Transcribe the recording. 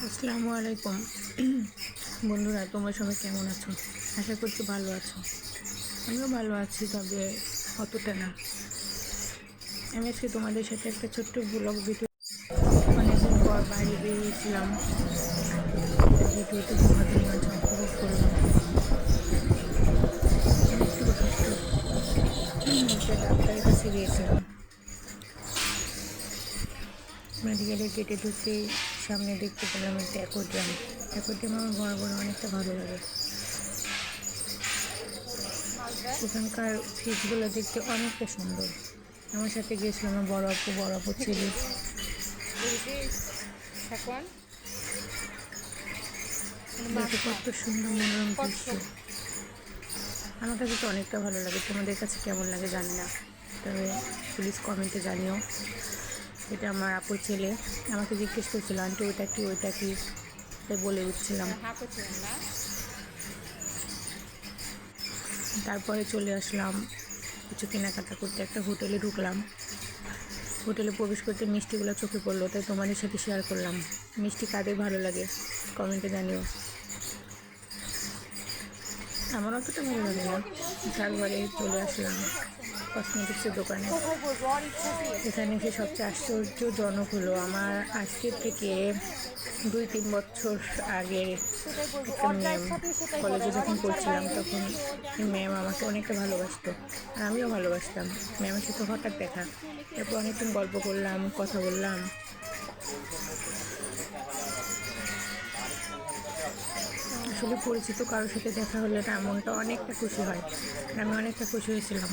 আসসালামু আলাইকুম বন্ধুরা, তোমরা সবাই কেমন আছো? আশা করছি ভালো আছো। আমিও ভালো আছি, তবে অতটা না। আমি আজকে তোমাদের সাথে একটা ছোট্ট ব্লগ ভিডিও, অনেকদিন পর বাইরে বেরিয়েছিলাম। ভিডিওতে তোমাদের মাঝে উপভোগ করলাম। আমি একটু একটা ডাক্তারের কাছে গিয়েছিলাম। মেডিকেলের গেটে ঢুকতেই সামনে দেখতে পেলাম একটা অ্যাকোয়ারিয়াম। অ্যাকোয়ারিয়াম আমার বড় অনেকটা ভালো লাগে। সেখানকার ফিশগুলো দেখতে অনেকটা সুন্দর। আমার সাথে গিয়েছিল আমার বড় আপু ছেলে। দেখে কত সুন্দর মনোরম দৃশ্য। আমার কাছে তো অনেকটা ভালো লাগে। তোমাদের কাছে কেমন লাগে জানি না, তবে প্লিজ কমেন্টে জানিও। এটা আমার আপুর ছেলে আমাকে জিজ্ঞেস করছিল, আন্টি ওইটা কি, তাই বলে দিচ্ছিলাম। তারপরে চলে আসলাম কিছু কেনাকাটা করতে। একটা হোটেলে ঢুকলাম। হোটেলে প্রবেশ করতে মিষ্টিগুলো চোখে পড়লো, তাই তোমাদের সাথে শেয়ার করলাম। মিষ্টি কাদের ভালো লাগে কমেন্টে জানিও। আমার অতটা ভালো লাগে না। তারপরে চলে আসলাম কসমেটিক্সের দোকানে। এখানে এসে সবচেয়ে আশ্চর্যজনক হলো, আমার আজকের থেকে 2-3 বছর আগে একটা ম্যাম, কলেজে যখন পড়ছিলাম তখন ম্যাম আমাকে অনেকটা ভালোবাসতো, আর আমিও ভালোবাসতাম। ম্যামের সাথে হঠাৎ দেখা, তারপর অনেকক্ষণ গল্প করলাম, কথা বললাম। আসলে পরিচিত কারোর সাথে দেখা হলে না, মনটা অনেকটা খুশি হয়। আমি অনেকটা খুশি হয়েছিলাম।